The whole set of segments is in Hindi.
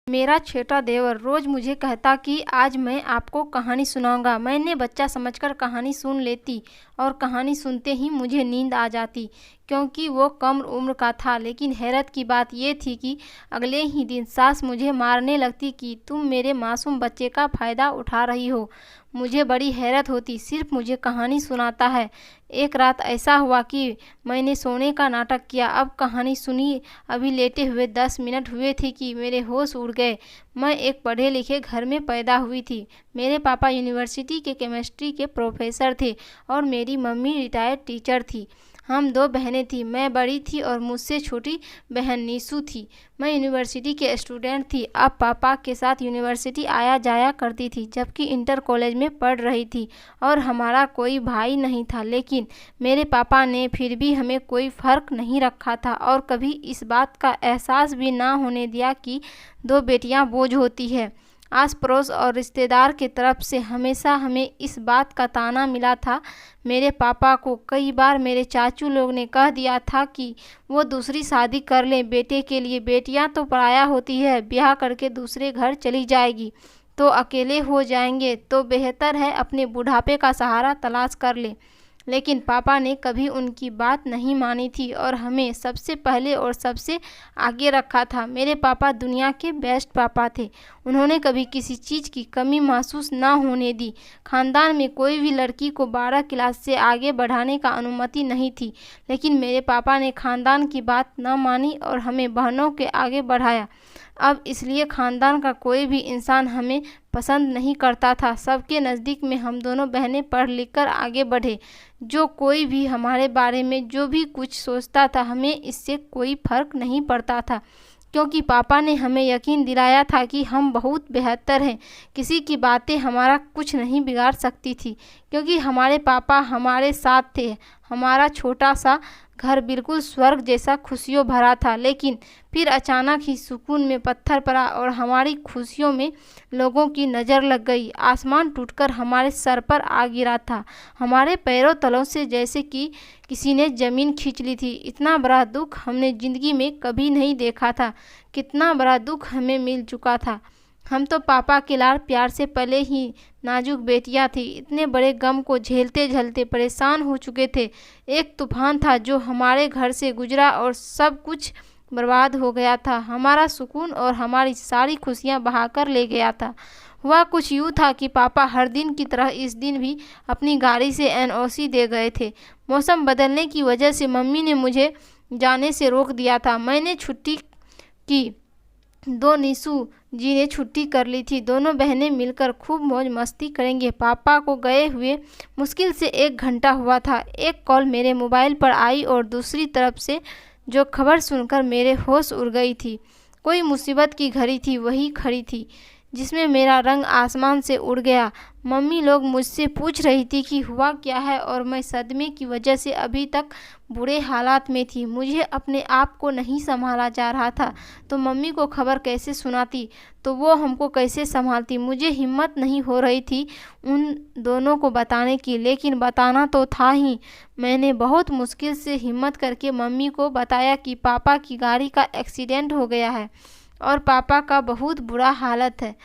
मेरा छोटा देवर रोज मुझे कहता कि आज मैं आपको कहानी सुनाऊंगा। मैंने बच्चा समझकर कहानी सुन लेती और कहानी सुनते ही मुझे नींद आ जाती, क्योंकि वो कम उम्र का था। लेकिन हैरत की बात ये थी कि अगले ही दिन सास मुझे मारने लगती कि तुम मेरे मासूम बच्चे का फ़ायदा उठा रही हो। मुझे बड़ी हैरत होती, सिर्फ मुझे कहानी सुनाता है। एक रात ऐसा हुआ कि मैंने सोने का नाटक किया। अब कहानी सुनी, अभी लेटे हुए 10 मिनट हुए थे कि मेरे होश उड़ गए। मैं एक पढ़े लिखे घर में पैदा हुई थी। मेरे पापा यूनिवर्सिटी के केमिस्ट्री के प्रोफेसर थे और मेरी मम्मी रिटायर्ड टीचर थी। हम 2 बहनें थीं, मैं बड़ी थी और मुझसे छोटी बहन नीसू थी। मैं यूनिवर्सिटी के स्टूडेंट थी। अब पापा के साथ यूनिवर्सिटी आया जाया करती थी, जबकि इंटर कॉलेज में पढ़ रही थी और हमारा कोई भाई नहीं था। लेकिन मेरे पापा ने फिर भी हमें कोई फ़र्क नहीं रखा था और कभी इस बात का एहसास भी ना होने दिया कि 2 बेटियां बोझ होती है। आस पड़ोस और रिश्तेदार की तरफ से हमेशा हमें इस बात का ताना मिला था। मेरे पापा को कई बार मेरे चाचू लोग ने कह दिया था कि वो दूसरी शादी कर लें बेटे के लिए। बेटियां तो पराया होती है, ब्याह करके दूसरे घर चली जाएगी तो अकेले हो जाएंगे, तो बेहतर है अपने बुढ़ापे का सहारा तलाश कर ले। लेकिन पापा ने कभी उनकी बात नहीं मानी थी और हमें सबसे पहले और सबसे आगे रखा था। मेरे पापा दुनिया के बेस्ट पापा थे। उन्होंने कभी किसी चीज़ की कमी महसूस ना होने दी। खानदान में कोई भी लड़की को 12 क्लास से आगे बढ़ाने का अनुमति नहीं थी, लेकिन मेरे पापा ने खानदान की बात न मानी और हमें बहनों के आगे बढ़ाया। अब इसलिए खानदान का कोई भी इंसान हमें पसंद नहीं करता था। सबके नज़दीक में हम दोनों बहनें पढ़ लिख कर आगे बढ़े। जो कोई भी हमारे बारे में जो भी कुछ सोचता था, हमें इससे कोई फ़र्क नहीं पड़ता था, क्योंकि पापा ने हमें यकीन दिलाया था कि हम बहुत बेहतर हैं। किसी की बातें हमारा कुछ नहीं बिगाड़ सकती थी, क्योंकि हमारे पापा हमारे साथ थे। हमारा छोटा सा घर बिल्कुल स्वर्ग जैसा खुशियों भरा था। लेकिन फिर अचानक ही सुकून में पत्थर पड़ा और हमारी खुशियों में लोगों की नज़र लग गई। आसमान टूटकर हमारे सर पर आ गिरा था। हमारे पैरों तलों से जैसे कि किसी ने ज़मीन खींच ली थी। इतना बड़ा दुख हमने ज़िंदगी में कभी नहीं देखा था। कितना बड़ा दुख हमें मिल चुका था। हम तो पापा के लाड़ प्यार से पले ही नाजुक बेटियां थी। इतने बड़े गम को झेलते झेलते परेशान हो चुके थे। एक तूफान था जो हमारे घर से गुजरा और सब कुछ बर्बाद हो गया था। हमारा सुकून और हमारी सारी खुशियां बहाकर ले गया था। हुआ कुछ यूँ था कि पापा हर दिन की तरह इस दिन भी अपनी गाड़ी से एनओसी दे गए थे। मौसम बदलने की वजह से मम्मी ने मुझे जाने से रोक दिया था। मैंने छुट्टी की, 2 नीसू जी ने छुट्टी कर ली थी। दोनों बहनें मिलकर खूब मौज मस्ती करेंगे। पापा को गए हुए मुश्किल से 1 घंटा हुआ था। एक कॉल मेरे मोबाइल पर आई और दूसरी तरफ से जो खबर सुनकर मेरे होश उड़ गई थी। कोई मुसीबत की घड़ी थी वही खड़ी थी जिसमें मेरा रंग आसमान से उड़ गया। मम्मी लोग मुझसे पूछ रही थी कि हुआ क्या है, और मैं सदमे की वजह से अभी तक बुरे हालात में थी। मुझे अपने आप को नहीं संभाला जा रहा था, तो मम्मी को खबर कैसे सुनाती, तो वो हमको कैसे संभालती। मुझे हिम्मत नहीं हो रही थी उन दोनों को बताने की, लेकिन बताना तो था ही। मैंने बहुत मुश्किल से हिम्मत करके मम्मी को बताया कि पापा की गाड़ी का एक्सीडेंट हो गया है और पापा का बहुत बुरा हालत है,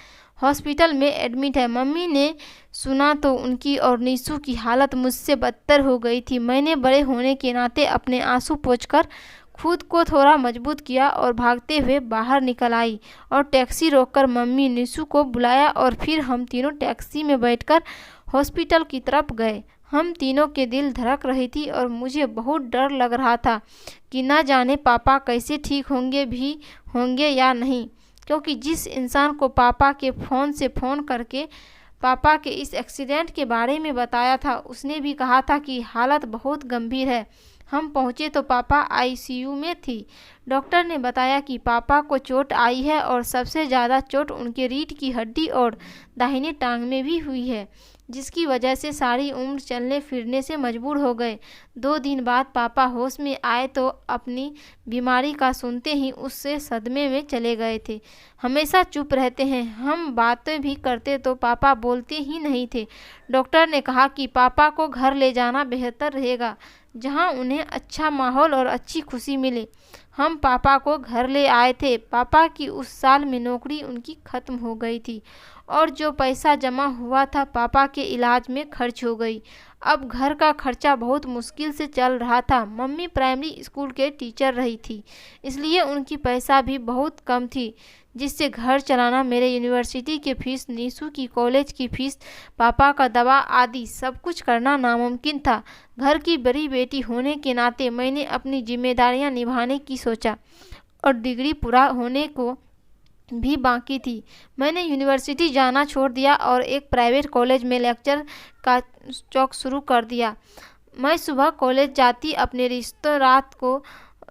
हॉस्पिटल में एडमिट है। मम्मी ने सुना तो उनकी और नीसू की हालत मुझसे बदतर हो गई थी। मैंने बड़े होने के नाते अपने आंसू पोंछकर खुद को थोड़ा मजबूत किया और भागते हुए बाहर निकल आई और टैक्सी रोककर मम्मी नीसू को बुलाया और फिर हम तीनों टैक्सी में बैठकर हॉस्पिटल की तरफ गए। हम तीनों के दिल धड़क रही थी और मुझे बहुत डर लग रहा था कि न जाने पापा कैसे ठीक होंगे या नहीं, क्योंकि जिस इंसान को पापा के फ़ोन से फ़ोन करके पापा के इस एक्सीडेंट के बारे में बताया था, उसने भी कहा था कि हालत बहुत गंभीर है। हम पहुँचे तो पापा आईसीयू में थी। डॉक्टर ने बताया कि पापा को चोट आई है और सबसे ज़्यादा चोट उनके रीढ़ की हड्डी और दाहिने टांग में भी हुई है, जिसकी वजह से सारी उम्र चलने फिरने से मजबूर हो गए। 2 दिन बाद पापा होश में आए तो अपनी बीमारी का सुनते ही उससे सदमे में चले गए थे। हमेशा चुप रहते हैं, हम बातें भी करते तो पापा बोलते ही नहीं थे। डॉक्टर ने कहा कि पापा को घर ले जाना बेहतर रहेगा, जहां उन्हें अच्छा माहौल और अच्छी खुशी मिले। हम पापा को घर ले आए थे। पापा की उस साल में नौकरी उनकी ख़त्म हो गई थी और जो पैसा जमा हुआ था पापा के इलाज में खर्च हो गई। अब घर का खर्चा बहुत मुश्किल से चल रहा था। मम्मी प्राइमरी स्कूल के टीचर रही थी, इसलिए उनकी पैसा भी बहुत कम थी, जिससे घर चलाना, मेरे यूनिवर्सिटी की फ़ीस, नीशू की कॉलेज की फ़ीस, पापा का दवा आदि सब कुछ करना नामुमकिन था। घर की बड़ी बेटी होने के नाते मैंने अपनी जिम्मेदारियां निभाने की सोचा और डिग्री पूरा होने को भी बाकी थी। मैंने यूनिवर्सिटी जाना छोड़ दिया और एक प्राइवेट कॉलेज में लेक्चर का शौक शुरू कर दिया। मैं सुबह कॉलेज जाती, अपने रिश्तों रात को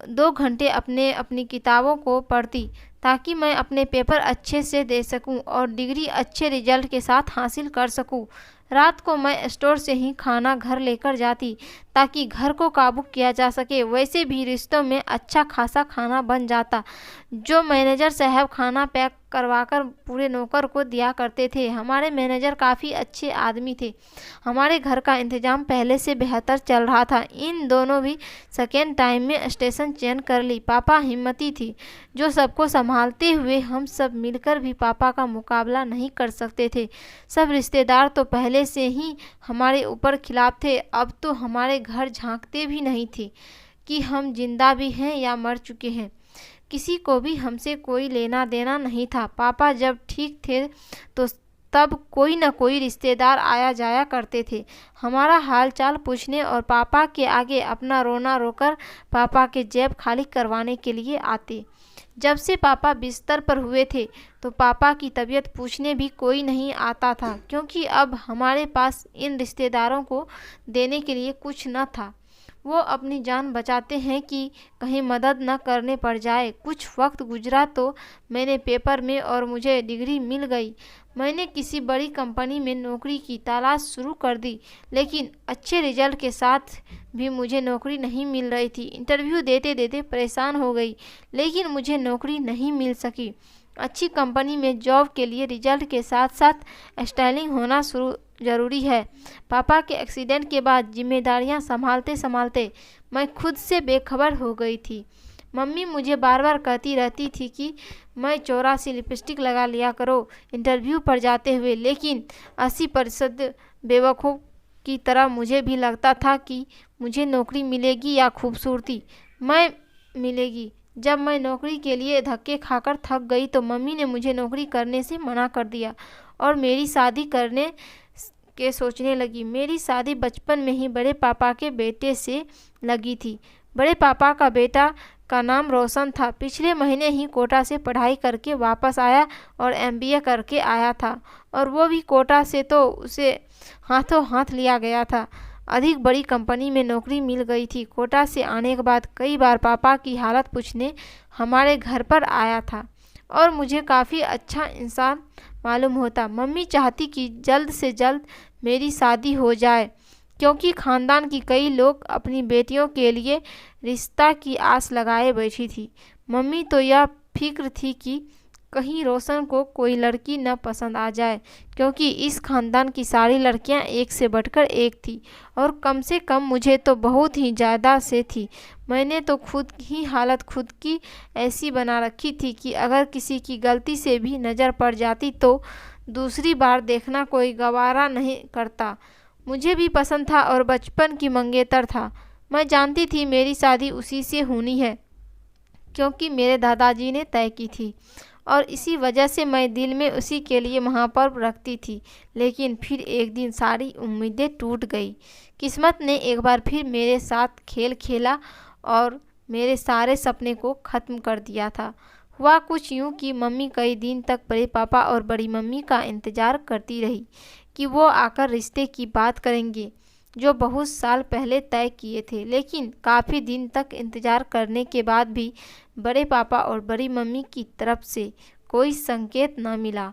2 घंटे अपनी किताबों को पढ़ती ताकि मैं अपने पेपर अच्छे से दे सकूं और डिग्री अच्छे रिजल्ट के साथ हासिल कर सकूं। रात को मैं स्टोर से ही खाना घर लेकर जाती ताकि घर को काबू किया जा सके। वैसे भी रिश्तों में अच्छा खासा खाना बन जाता, जो मैनेजर साहब खाना पैक करवाकर पूरे नौकर को दिया करते थे। हमारे मैनेजर काफ़ी अच्छे आदमी थे। हमारे घर का इंतज़ाम पहले से बेहतर चल रहा था। इन दोनों भी सेकेंड टाइम में स्टेशन चेंज कर ली। पापा हिम्मती थी, जो सबको संभालते हुए हम सब मिलकर भी पापा का मुकाबला नहीं कर सकते थे। सब रिश्तेदार तो पहले से ही हमारे ऊपर खिलाफ थे, अब तो हमारे घर झांकते भी नहीं थे कि हम जिंदा भी हैं या मर चुके हैं। किसी को भी हमसे कोई लेना देना नहीं था। पापा जब ठीक थे तो तब कोई न कोई रिश्तेदार आया जाया करते थे, हमारा हाल चाल पूछने और पापा के आगे अपना रोना रोकर पापा के जेब खाली करवाने के लिए आते। जब से पापा बिस्तर पर हुए थे तो पापा की तबीयत पूछने भी कोई नहीं आता था, क्योंकि अब हमारे पास इन रिश्तेदारों को देने के लिए कुछ न था। वो अपनी जान बचाते हैं कि कहीं मदद न करने पड़ जाए। कुछ वक्त गुजरा तो मैंने पेपर में और मुझे डिग्री मिल गई। मैंने किसी बड़ी कंपनी में नौकरी की तलाश शुरू कर दी, लेकिन अच्छे रिजल्ट के साथ भी मुझे नौकरी नहीं मिल रही थी। इंटरव्यू देते देते परेशान हो गई, लेकिन मुझे नौकरी नहीं मिल सकी। अच्छी कंपनी में जॉब के लिए रिजल्ट के साथ साथ स्टाइलिंग होना ज़रूरी है। पापा के एक्सीडेंट के बाद जिम्मेदारियां संभालते संभालते मैं खुद से बेखबर हो गई थी। मम्मी मुझे बार बार कहती रहती थी कि मैं 84 लिपस्टिक लगा लिया करो इंटरव्यू पर जाते हुए, लेकिन 80% बेवकूफ़ की तरह मुझे भी लगता था कि मुझे नौकरी मिलेगी या खूबसूरती मैं मिलेगी। जब मैं नौकरी के लिए धक्के खाकर थक गई तो मम्मी ने मुझे नौकरी करने से मना कर दिया और मेरी शादी करने के सोचने लगी। मेरी शादी बचपन में ही बड़े पापा के बेटे से लगी थी। बड़े पापा का बेटा का नाम रोशन था। पिछले महीने ही कोटा से पढ़ाई करके वापस आया और MBA करके आया था, और वो भी कोटा से तो उसे हाथों हाथ लिया गया था। अधिक बड़ी कंपनी में नौकरी मिल गई थी। कोटा से आने के बाद कई बार पापा की हालत पूछने हमारे घर पर आया था और मुझे काफ़ी अच्छा इंसान मालूम होता। मम्मी चाहती कि जल्द से जल्द मेरी शादी हो जाए, क्योंकि ख़ानदान की कई लोग अपनी बेटियों के लिए रिश्ता की आस लगाए बैठी थी। मम्मी तो यह फिक्र थी कि कहीं रोशन को कोई लड़की न पसंद आ जाए, क्योंकि इस खानदान की सारी लड़कियां एक से बढ़कर एक थी और कम से कम मुझे तो बहुत ही ज़्यादा से थी। मैंने तो खुद ही हालत खुद की ऐसी बना रखी थी कि अगर किसी की गलती से भी नज़र पड़ जाती तो दूसरी बार देखना कोई गवारा नहीं करता। मुझे भी पसंद था और बचपन की मंगेतर था। मैं जानती थी मेरी शादी उसी से होनी है, क्योंकि मेरे दादाजी ने तय की थी और इसी वजह से मैं दिल में उसी के लिए महापर्व रखती थी। लेकिन फिर एक दिन सारी उम्मीदें टूट गई। किस्मत ने एक बार फिर मेरे साथ खेल खेला और मेरे सारे सपने को ख़त्म कर दिया था। हुआ कुछ यूँ कि मम्मी कई दिन तक बड़े पापा और बड़ी मम्मी का इंतज़ार करती रही कि वो आकर रिश्ते की बात करेंगे, जो बहुत साल पहले तय किए थे। लेकिन काफ़ी दिन तक इंतज़ार करने के बाद भी बड़े पापा और बड़ी मम्मी की तरफ से कोई संकेत न मिला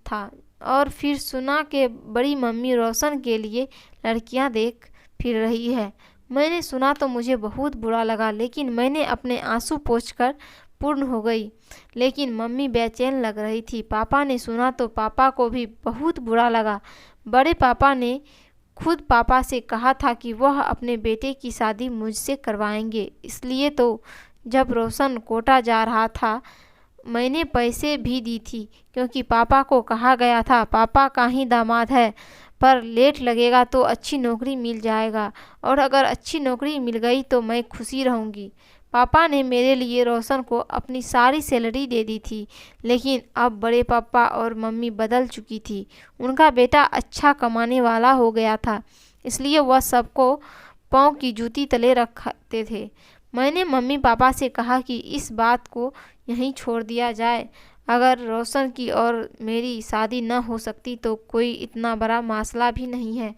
था। और फिर सुना कि बड़ी मम्मी रोशन के लिए लड़कियां देख फिर रही है। मैंने सुना तो मुझे बहुत बुरा लगा, लेकिन मैंने अपने आंसू पोंछकर पूर्ण हो गई। लेकिन मम्मी बेचैन लग रही थी। पापा ने सुना तो पापा को भी बहुत बुरा लगा। बड़े पापा ने खुद पापा से कहा था कि वह अपने बेटे की शादी मुझसे करवाएंगे, इसलिए तो जब रोशन कोटा जा रहा था मैंने पैसे भी दी थी, क्योंकि पापा को कहा गया था पापा का ही दामाद है, पर लेट लगेगा तो अच्छी नौकरी मिल जाएगा, और अगर अच्छी नौकरी मिल गई तो मैं खुशी रहूँगी। पापा ने मेरे लिए रोशन को अपनी सारी सैलरी दे दी थी, लेकिन अब बड़े पापा और मम्मी बदल चुकी थी। उनका बेटा अच्छा कमाने वाला हो गया था, इसलिए वह सबको पाँव की जूती तले रखते थे। मैंने मम्मी पापा से कहा कि इस बात को यहीं छोड़ दिया जाए। अगर रोशन की और मेरी शादी न हो सकती तो कोई इतना बड़ा मसला भी नहीं है।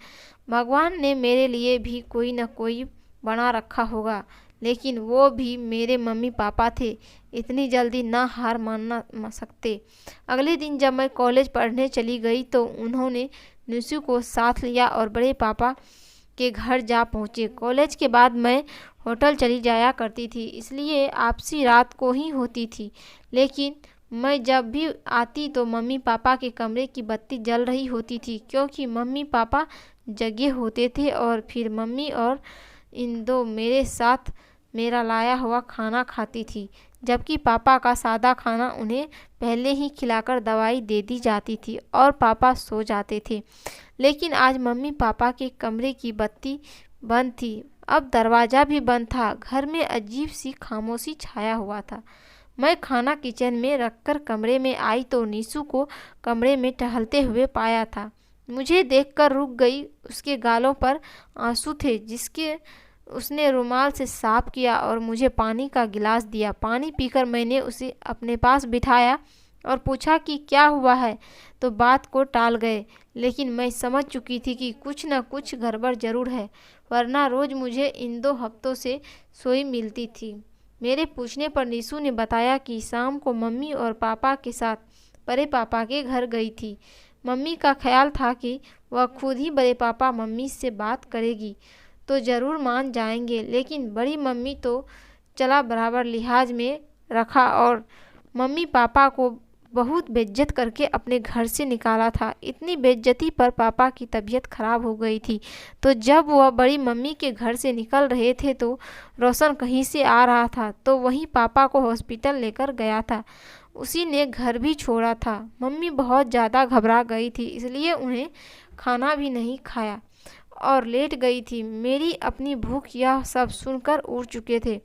भगवान ने मेरे लिए भी कोई न कोई बना रखा होगा, लेकिन वो भी मेरे मम्मी पापा थे, इतनी जल्दी ना हार मानना सकते। अगले दिन जब मैं कॉलेज पढ़ने चली गई तो उन्होंने निशु को साथ लिया और बड़े पापा के घर जा पहुँचे। कॉलेज के बाद मैं होटल चली जाया करती थी, इसलिए आपसी रात को ही होती थी, लेकिन मैं जब भी आती तो मम्मी पापा के कमरे की बत्ती जल रही होती थी, क्योंकि मम्मी पापा जगे होते थे और फिर मम्मी और इन दो मेरे साथ मेरा लाया हुआ खाना खाती थी, जबकि पापा का सादा खाना उन्हें पहले ही खिलाकर दवाई दे दी जाती थी और पापा सो जाते थे। लेकिन आज मम्मी पापा के कमरे की बत्ती बंद थी, अब दरवाज़ा भी बंद था। घर में अजीब सी खामोशी छाया हुआ था। मैं खाना किचन में रखकर कमरे में आई तो नीसू को कमरे में टहलते हुए पाया था। मुझे देखकर रुक गई। उसके गालों पर आंसू थे, जिसके उसने रुमाल से साफ किया और मुझे पानी का गिलास दिया। पानी पीकर मैंने उसे अपने पास बिठाया और पूछा कि क्या हुआ है, तो बात को टाल गए, लेकिन मैं समझ चुकी थी कि कुछ न कुछ गड़बड़ जरूर है, वरना रोज़ मुझे इन 2 हफ्तों से सोई मिलती थी। मेरे पूछने पर निशु ने बताया कि शाम को मम्मी और पापा के साथ बड़े पापा के घर गई थी। मम्मी का ख्याल था कि वह खुद ही बड़े पापा मम्मी से बात करेगी तो ज़रूर मान जाएंगे, लेकिन बड़ी मम्मी तो चला बराबर लिहाज में रखा और मम्मी पापा को बहुत बेइज्जत करके अपने घर से निकाला था। इतनी बेइज्जती पर पापा की तबीयत खराब हो गई थी, तो जब वह बड़ी मम्मी के घर से निकल रहे थे तो रोशन कहीं से आ रहा था, तो वहीं पापा को हॉस्पिटल लेकर गया था। उसी ने घर भी छोड़ा था। मम्मी बहुत ज़्यादा घबरा गई थी, इसलिए उन्हें खाना भी नहीं खाया और लेट गई थी। मेरी अपनी भूख यह सब सुनकर उड़ चुके थे।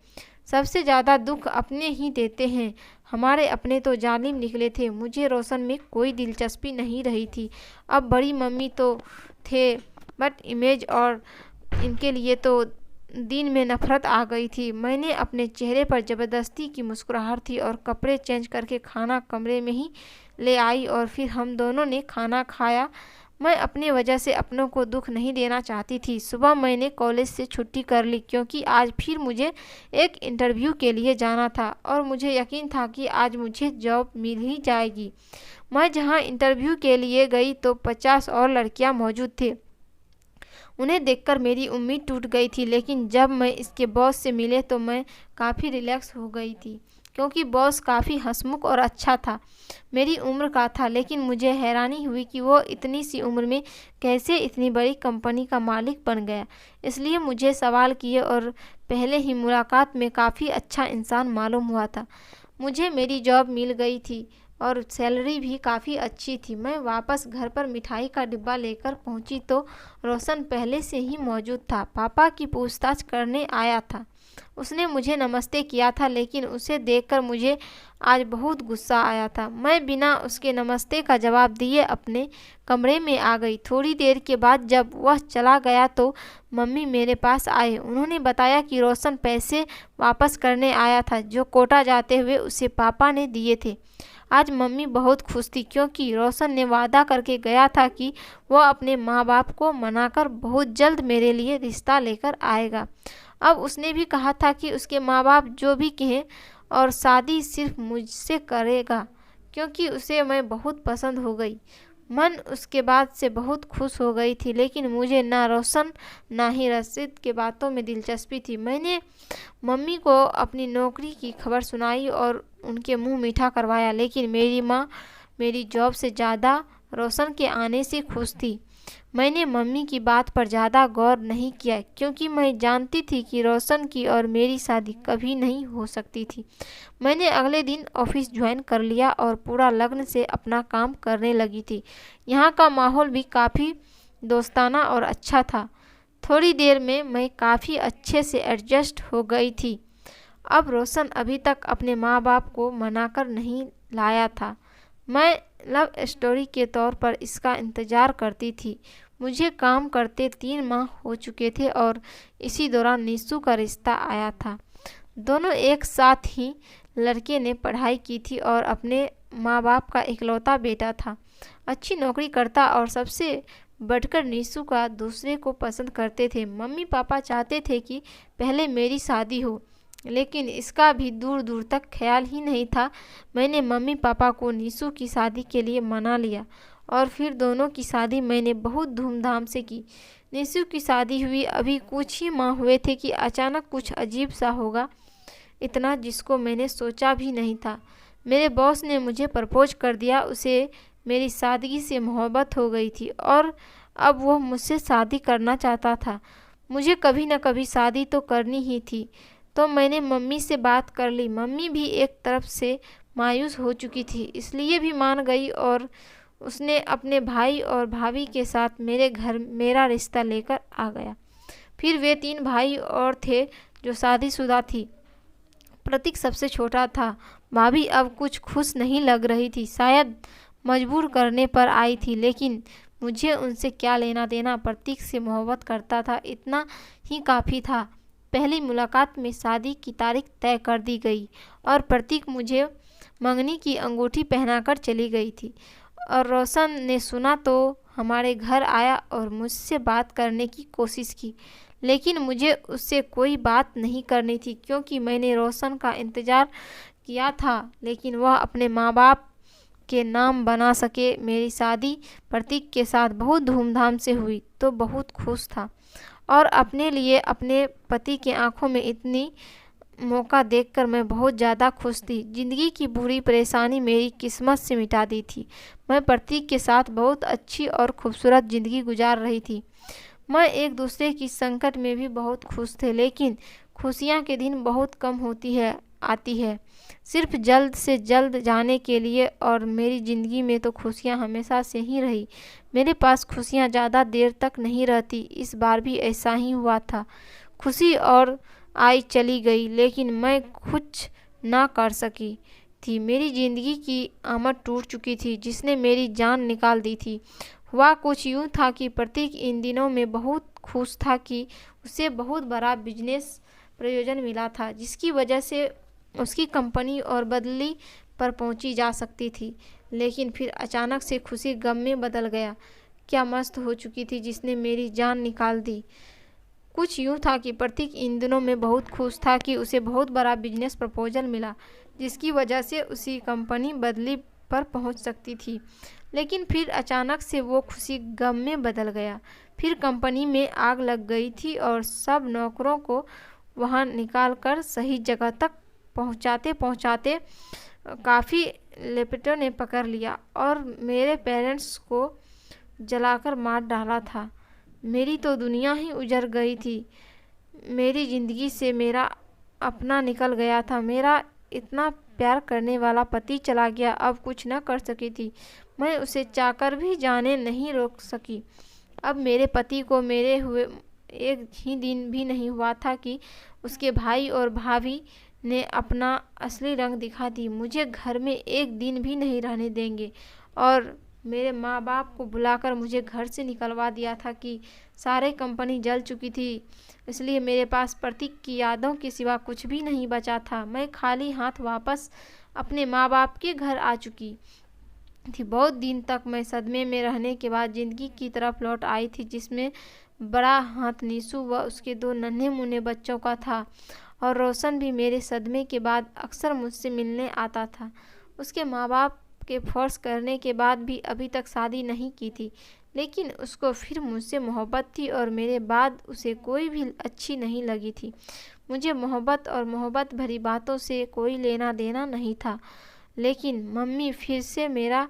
सबसे ज़्यादा दुख अपने ही देते हैं। हमारे अपने तो जालिम निकले थे। मुझे रोशन में कोई दिलचस्पी नहीं रही थी। अब बड़ी मम्मी तो थे, बट इमेज और इनके लिए तो दिन में नफरत आ गई थी। मैंने अपने चेहरे पर ज़बरदस्ती की मुस्कुराहट थी और कपड़े चेंज करके खाना कमरे में ही ले आई और फिर हम दोनों ने खाना खाया। मैं अपनी वजह से अपनों को दुख नहीं देना चाहती थी। सुबह मैंने कॉलेज से छुट्टी कर ली, क्योंकि आज फिर मुझे एक इंटरव्यू के लिए जाना था और मुझे यकीन था कि आज मुझे जॉब मिल ही जाएगी। मैं जहां इंटरव्यू के लिए गई तो 50 और लड़कियां मौजूद थे। उन्हें देखकर मेरी उम्मीद टूट गई थी, लेकिन जब मैं इसके बॉस से मिले तो मैं काफ़ी रिलैक्स हो गई थी, क्योंकि बॉस काफ़ी हंसमुख और अच्छा था। मेरी उम्र का था, लेकिन मुझे हैरानी हुई कि वो इतनी सी उम्र में कैसे इतनी बड़ी कंपनी का मालिक बन गया। इसलिए मुझे सवाल किए और पहले ही मुलाकात में काफ़ी अच्छा इंसान मालूम हुआ था। मुझे मेरी जॉब मिल गई थी और सैलरी भी काफ़ी अच्छी थी। मैं वापस घर पर मिठाई का डिब्बा लेकर पहुंची तो रोशन पहले से ही मौजूद था। पापा की पूछताछ करने आया था। उसने मुझे नमस्ते किया था, लेकिन उसे देखकर मुझे आज बहुत गुस्सा आया था। मैं बिना उसके नमस्ते का जवाब दिए अपने कमरे में आ गई। थोड़ी देर के बाद जब वह चला गया तो मम्मी मेरे पास आए। उन्होंने बताया कि रोशन पैसे वापस करने आया था जो कोटा जाते हुए उसे पापा ने दिए थे। आज मम्मी बहुत खुश थी, क्योंकि रोशन ने वादा करके गया था कि वह अपने माँ बाप को मनाकर बहुत जल्द मेरे लिए रिश्ता लेकर आएगा। अब उसने भी कहा था कि उसके माँ बाप जो भी कहें और शादी सिर्फ मुझसे करेगा, क्योंकि उसे मैं बहुत पसंद हो गई। मन उसके बाद से बहुत खुश हो गई थी, लेकिन मुझे ना रोशन ना ही रशीद के बातों में दिलचस्पी थी। मैंने मम्मी को अपनी नौकरी की खबर सुनाई और उनके मुंह मीठा करवाया, लेकिन मेरी माँ मेरी जॉब से ज़्यादा रोशन के आने से खुश थी। मैंने मम्मी की बात पर ज़्यादा गौर नहीं किया क्योंकि मैं जानती थी कि रोशन की और मेरी शादी कभी नहीं हो सकती थी। मैंने अगले दिन ऑफिस ज्वाइन कर लिया और पूरा लगन से अपना काम करने लगी थी। यहाँ का माहौल भी काफ़ी दोस्ताना और अच्छा था। थोड़ी देर में मैं काफ़ी अच्छे से एडजस्ट हो गई थी। अब रोशन अभी तक अपने माँ बाप को मनाकर नहीं लाया था। मैं लव स्टोरी के तौर पर इसका इंतज़ार करती थी। मुझे काम करते 3 माह हो चुके थे और इसी दौरान नीसू का रिश्ता आया था। दोनों एक साथ ही लड़के ने पढ़ाई की थी और अपने माँ बाप का इकलौता बेटा था। अच्छी नौकरी करता और सबसे बढ़कर नीसू का दूसरे को पसंद करते थे। मम्मी पापा चाहते थे कि पहले मेरी शादी हो, लेकिन इसका भी दूर दूर तक ख्याल ही नहीं था। मैंने मम्मी पापा को नीसू की शादी के लिए मना लिया और फिर दोनों की शादी मैंने बहुत धूमधाम से की। नीसू की शादी हुई अभी कुछ ही माह हुए थे कि अचानक कुछ अजीब सा होगा, इतना जिसको मैंने सोचा भी नहीं था। मेरे बॉस ने मुझे प्रपोज कर दिया। उसे मेरी सादगी से मोहब्बत हो गई थी और अब वह मुझसे शादी करना चाहता था। मुझे कभी न कभी शादी तो करनी ही थी, तो मैंने मम्मी से बात कर ली। मम्मी भी एक तरफ से मायूस हो चुकी थी, इसलिए भी मान गई और उसने अपने भाई और भाभी के साथ मेरे घर मेरा रिश्ता लेकर आ गया। फिर वे 3 भाई और थे जो शादीशुदा थी। प्रतीक सबसे छोटा था। भाभी अब कुछ खुश नहीं लग रही थी, शायद मजबूर करने पर आई थी, लेकिन मुझे उनसे क्या लेना देना। प्रतीक से मोहब्बत करता था, इतना ही काफ़ी था। पहली मुलाकात में शादी की तारीख तय कर दी गई और प्रतीक मुझे मंगनी की अंगूठी पहनाकर चली गई थी। और रोशन ने सुना तो हमारे घर आया और मुझसे बात करने की कोशिश की, लेकिन मुझे उससे कोई बात नहीं करनी थी क्योंकि मैंने रोशन का इंतज़ार किया था, लेकिन वह अपने माँ बाप के नाम बना सके। मेरी शादी प्रतीक के साथ बहुत धूमधाम से हुई तो बहुत खुश था और अपने लिए अपने पति के आंखों में इतनी मौका देखकर मैं बहुत ज़्यादा खुश थी। ज़िंदगी की बुरी परेशानी मेरी किस्मत से मिटा दी थी। मैं प्रतीक के साथ बहुत अच्छी और खूबसूरत ज़िंदगी गुजार रही थी। मैं एक दूसरे की संकट में भी बहुत खुश थे, लेकिन खुशियाँ के दिन बहुत कम आती है सिर्फ जल्द से जल्द जाने के लिए। और मेरी ज़िंदगी में तो खुशियाँ हमेशा से ही रही। मेरे पास खुशियाँ ज़्यादा देर तक नहीं रहती, इस बार भी ऐसा ही हुआ था। खुशी और आई चली गई, लेकिन मैं कुछ ना कर सकी थी। मेरी ज़िंदगी की आमद टूट चुकी थी, जिसने मेरी जान निकाल दी थी। हुआ कुछ यूँ था कि प्रतीक इन दिनों में बहुत खुश था कि उसे बहुत बड़ा बिजनेस प्रयोजन मिला था, जिसकी वजह से उसकी कंपनी और बदली पर पहुंची जा सकती थी। लेकिन फिर अचानक से खुशी गम में बदल गया। क्या मस्त हो चुकी थी जिसने मेरी जान निकाल दी। कुछ यूँ था कि प्रतीक इन दिनों में बहुत खुश था कि उसे बहुत बड़ा बिजनेस प्रपोजल मिला, जिसकी वजह से उसकी कंपनी बदली पर पहुंच सकती थी। लेकिन फिर अचानक से वो खुशी गम में बदल गया। फिर कंपनी में आग लग गई थी और सब नौकरों को वहां निकाल कर सही जगह तक पहुंचाते पहुंचाते काफ़ी लेपिटों ने पकड़ लिया और मेरे पेरेंट्स को जलाकर मार डाला था। मेरी तो दुनिया ही उजड़ गई थी। मेरी ज़िंदगी से मेरा अपना निकल गया था। मेरा इतना प्यार करने वाला पति चला गया। अब कुछ न कर सकी थी। मैं उसे चाहकर भी जाने नहीं रोक सकी। अब मेरे पति को मेरे हुए एक ही दिन भी नहीं हुआ था कि उसके भाई और भाभी ने अपना असली रंग दिखा दी। मुझे घर में एक दिन भी नहीं रहने देंगे और मेरे माँ बाप को बुलाकर मुझे घर से निकलवा दिया था कि सारे कंपनी जल चुकी थी। इसलिए मेरे पास प्रतीक की यादों के सिवा कुछ भी नहीं बचा था। मैं खाली हाथ वापस अपने माँ बाप के घर आ चुकी थी। बहुत दिन तक मैं सदमे में रहने के बाद ज़िंदगी की तरफ लौट आई थी, जिसमें बड़ा हाथ नीसू व उसके 2 नन्हे मुन्ने बच्चों का था। और रोशन भी मेरे सदमे के बाद अक्सर मुझसे मिलने आता था। उसके माँ बाप के फोर्स करने के बाद भी अभी तक शादी नहीं की थी, लेकिन उसको फिर मुझसे मोहब्बत थी और मेरे बाद उसे कोई भी अच्छी नहीं लगी थी। मुझे मोहब्बत और मोहब्बत भरी बातों से कोई लेना देना नहीं था। लेकिन मम्मी फिर से मेरा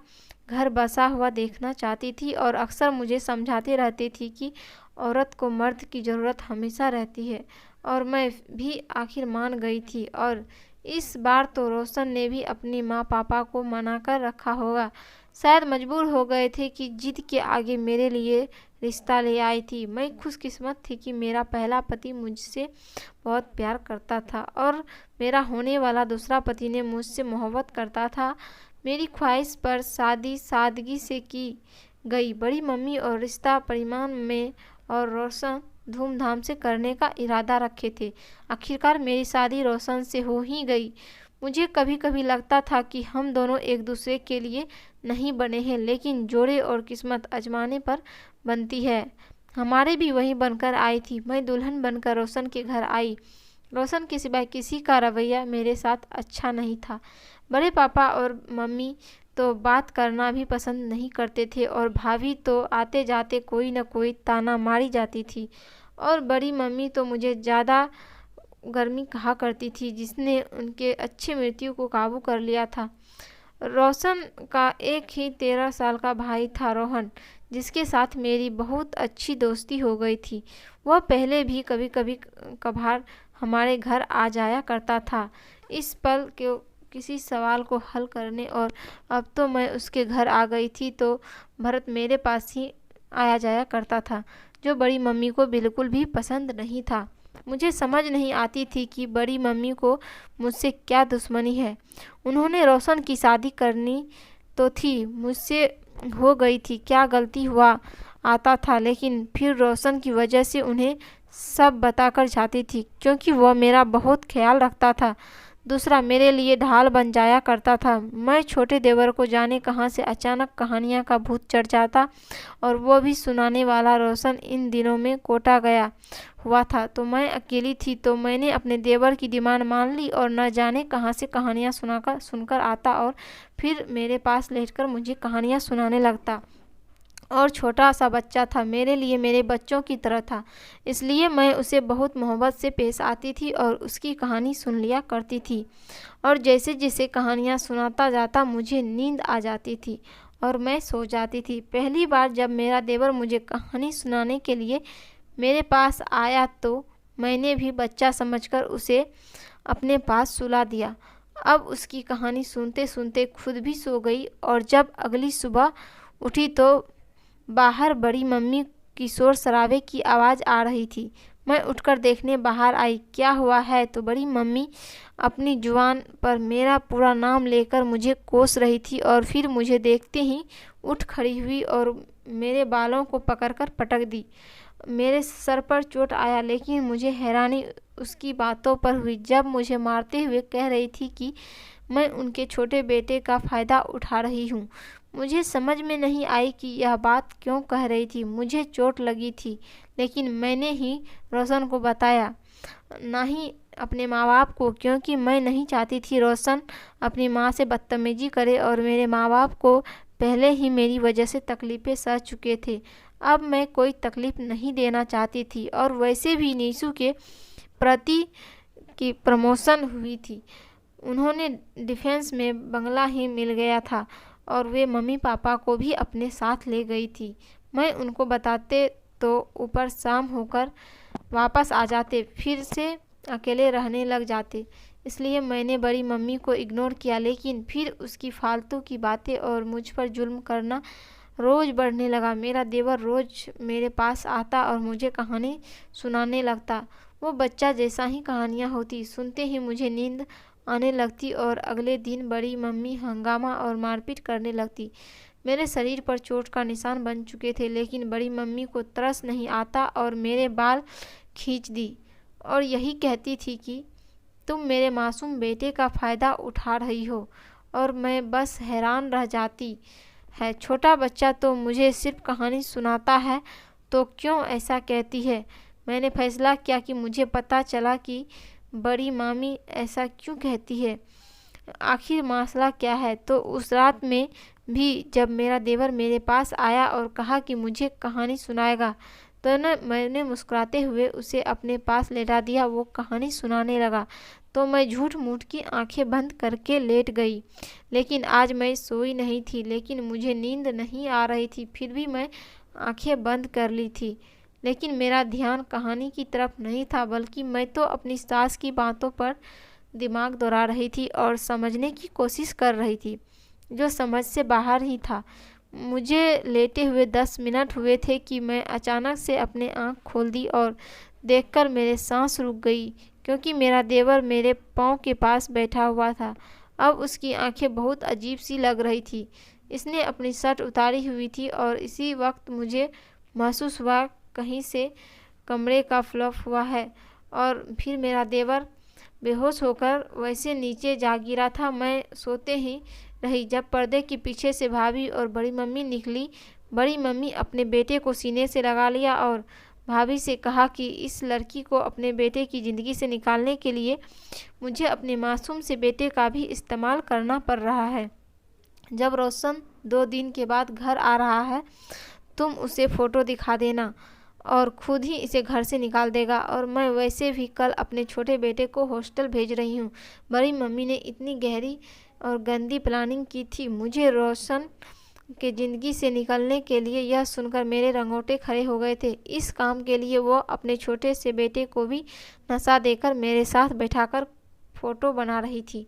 घर बसा हुआ देखना चाहती थी और अक्सर मुझे समझाती रहती थी कि औरत को मर्द की ज़रूरत हमेशा रहती है। और मैं भी आखिर मान गई थी। और इस बार तो रोशन ने भी अपनी माँ पापा को मना कर रखा होगा। शायद मजबूर हो गए थे कि जिद के आगे मेरे लिए रिश्ता ले आई थी। मैं खुशकिस्मत थी कि मेरा पहला पति मुझसे बहुत प्यार करता था और मेरा होने वाला दूसरा पति ने मुझसे मोहब्बत करता था। मेरी ख्वाहिश पर शादी सादगी से की गई। बड़ी मम्मी और रिश्ता परिमाण में और रोशन धूमधाम से करने का इरादा रखे थे। आखिरकार मेरी शादी रोशन से हो ही गई। मुझे कभी कभी लगता था कि हम दोनों एक दूसरे के लिए नहीं बने हैं, लेकिन जोड़े और किस्मत आजमाने पर बनती है। हमारे भी वही बनकर आई थी। मैं दुल्हन बनकर रोशन के घर आई। रोशन के सिवाय किसी का रवैया मेरे साथ अच्छा नहीं था। बड़े पापा और मम्मी तो बात करना भी पसंद नहीं करते थे और भाभी तो आते जाते कोई न कोई ताना मारी जाती थी। और बड़ी मम्मी तो मुझे ज़्यादा गर्मी कहा करती थी, जिसने उनके अच्छी मृत्यु को काबू कर लिया था। रोशन का एक ही 13 साल का भाई था, रोहन, जिसके साथ मेरी बहुत अच्छी दोस्ती हो गई थी। वह पहले भी कभी कभी कभार हमारे घर आ जाया करता था इस पल के किसी सवाल को हल करने। और अब तो मैं उसके घर आ गई थी तो भरत मेरे पास ही आया जाया करता था, जो बड़ी मम्मी को बिल्कुल भी पसंद नहीं था। मुझे समझ नहीं आती थी कि बड़ी मम्मी को मुझसे क्या दुश्मनी है। उन्होंने रोशन की शादी करनी तो थी, मुझसे हो गई थी, क्या गलती हुआ आता था, लेकिन फिर रोशन की वजह से उन्हें सब बताकर जाती थी, क्योंकि वह मेरा बहुत ख्याल रखता था। दूसरा, मेरे लिए ढाल बन जाया करता था। मैं छोटे देवर को जाने कहाँ से अचानक कहानियाँ का भूत चढ़ जाता और वो भी सुनाने वाला। रोशन इन दिनों में कोटा गया हुआ था तो मैं अकेली थी, तो मैंने अपने देवर की डिमांड मान ली और न जाने कहाँ से कहानियाँ सुनकर आता और फिर मेरे पास लेटकर मुझे कहानियाँ सुनाने लगता। और छोटा सा बच्चा था, मेरे लिए मेरे बच्चों की तरह था, इसलिए मैं उसे बहुत मोहब्बत से पेश आती थी और उसकी कहानी सुन लिया करती थी। और जैसे जैसे कहानियाँ सुनाता जाता मुझे नींद आ जाती थी और मैं सो जाती थी। पहली बार जब मेरा देवर मुझे कहानी सुनाने के लिए मेरे पास आया तो मैंने भी बच्चा समझकर उसे अपने पास सुला दिया। अब उसकी कहानी सुनते सुनते खुद भी सो गई और जब अगली सुबह उठी तो बाहर बड़ी मम्मी की शोर शराबे की आवाज़ आ रही थी। मैं उठकर देखने बाहर आई। क्या हुआ है? तो बड़ी मम्मी अपनी जुबान पर मेरा पूरा नाम लेकर मुझे कोस रही थी और फिर मुझे देखते ही उठ खड़ी हुई और मेरे बालों को पकड़कर पटक दी। मेरे सर पर चोट आया, लेकिन मुझे हैरानी उसकी बातों पर हुई जब मुझे मारते हुए कह रही थी कि मैं उनके छोटे बेटे का फ़ायदा उठा रही हूँ। मुझे समझ में नहीं आई कि यह बात क्यों कह रही थी। मुझे चोट लगी थी, लेकिन मैंने ही रोशन को बताया, ना ही अपने माँ बाप को, क्योंकि मैं नहीं चाहती थी रोशन अपनी माँ से बदतमीजी करे और मेरे माँ बाप को पहले ही मेरी वजह से तकलीफ़ें सह चुके थे। अब मैं कोई तकलीफ़ नहीं देना चाहती थी और वैसे भी नीशू के प्रति की प्रमोशन हुई थी। उन्होंने डिफेंस में बंगला ही मिल गया था और वे मम्मी पापा को भी अपने साथ ले गई थी। मैं उनको बताते तो ऊपर शाम होकर वापस आ जाते, फिर से अकेले रहने लग जाते। इसलिए मैंने बड़ी मम्मी को इग्नोर किया, लेकिन फिर उसकी फालतू की बातें और मुझ पर जुल्म करना रोज़ बढ़ने लगा। मेरा देवर रोज़ मेरे पास आता और मुझे कहानी सुनाने लगता। वो बच्चा जैसा ही कहानियाँ होती, सुनते ही मुझे नींद आने लगती और अगले दिन बड़ी मम्मी हंगामा और मारपीट करने लगती। मेरे शरीर पर चोट का निशान बन चुके थे, लेकिन बड़ी मम्मी को तरस नहीं आता और मेरे बाल खींच दी और यही कहती थी कि तुम मेरे मासूम बेटे का फ़ायदा उठा रही हो। और मैं बस हैरान रह जाती है, छोटा बच्चा तो मुझे सिर्फ कहानी सुनाता है, तो क्यों ऐसा कहती है। मैंने फैसला किया कि मुझे पता चला कि बड़ी मामी ऐसा क्यों कहती है, आखिर मसला क्या है। तो उस रात में भी जब मेरा देवर मेरे पास आया और कहा कि मुझे कहानी सुनाएगा, तो न मैंने मुस्कुराते हुए उसे अपने पास लेटा दिया। वो कहानी सुनाने लगा तो मैं झूठ मूठ की आंखें बंद करके लेट गई। लेकिन आज मैं सोई नहीं थी, लेकिन मुझे नींद नहीं आ रही थी। फिर भी मैं आंखें बंद कर ली थी, लेकिन मेरा ध्यान कहानी की तरफ नहीं था, बल्कि मैं तो अपनी सास की बातों पर दिमाग दौड़ा रही थी और समझने की कोशिश कर रही थी, जो समझ से बाहर ही था। मुझे लेटे हुए 10 मिनट हुए थे कि मैं अचानक से अपने आँख खोल दी और देखकर मेरे सांस रुक गई, क्योंकि मेरा देवर मेरे पाँव के पास बैठा हुआ था। अब उसकी आंखें बहुत अजीब सी लग रही थी। इसने अपनी शर्ट उतारी हुई थी और इसी वक्त मुझे महसूस हुआ कहीं से कमरे का फ्लॉप हुआ है। और फिर मेरा देवर बेहोश होकर वैसे नीचे जा गिरा था। मैं सोते ही रही जब पर्दे के पीछे से भाभी और बड़ी मम्मी निकली। बड़ी मम्मी अपने बेटे को सीने से लगा लिया और भाभी से कहा कि इस लड़की को अपने बेटे की ज़िंदगी से निकालने के लिए मुझे अपने मासूम से बेटे का भी इस्तेमाल करना पड़ रहा है। जब रोशन 2 दिन के बाद घर आ रहा है, तुम उसे फ़ोटो दिखा देना और खुद ही इसे घर से निकाल देगा। और मैं वैसे भी कल अपने छोटे बेटे को हॉस्टल भेज रही हूँ। बड़ी मम्मी ने इतनी गहरी और गंदी प्लानिंग की थी मुझे रोशन के ज़िंदगी से निकलने के लिए। यह सुनकर मेरे रंगोटे खड़े हो गए थे। इस काम के लिए वो अपने छोटे से बेटे को भी नशा देकर मेरे साथ बैठाकर फ़ोटो बना रही थी।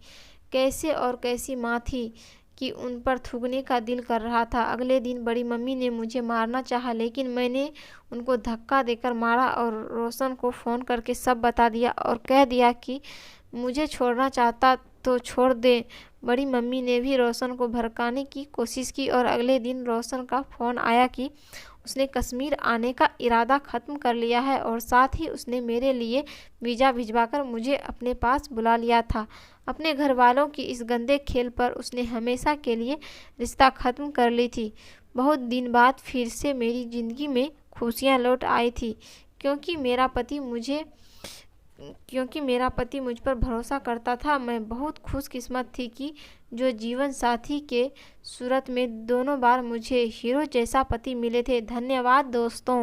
कैसे और कैसी माँ थी कि उन पर थूकने का दिल कर रहा था। अगले दिन बड़ी मम्मी ने मुझे मारना चाहा, लेकिन मैंने उनको धक्का देकर मारा और रोशन को फ़ोन करके सब बता दिया और कह दिया कि मुझे छोड़ना चाहता तो छोड़ दे। बड़ी मम्मी ने भी रोशन को भड़काने की कोशिश की और अगले दिन रोशन का फ़ोन आया कि उसने कश्मीर आने का इरादा ख़त्म कर लिया है और साथ ही उसने मेरे लिए वीज़ा भिजवाकर मुझे अपने पास बुला लिया था। अपने घर वालों की इस गंदे खेल पर उसने हमेशा के लिए रिश्ता ख़त्म कर ली थी। बहुत दिन बाद फिर से मेरी ज़िंदगी में खुशियाँ लौट आई थी, क्योंकि मेरा पति मुझ पर भरोसा करता था। मैं बहुत खुशकिस्मत थी कि जो जीवन साथी के सूरत में दोनों बार मुझे हीरो जैसा पति मिले थे। धन्यवाद दोस्तों।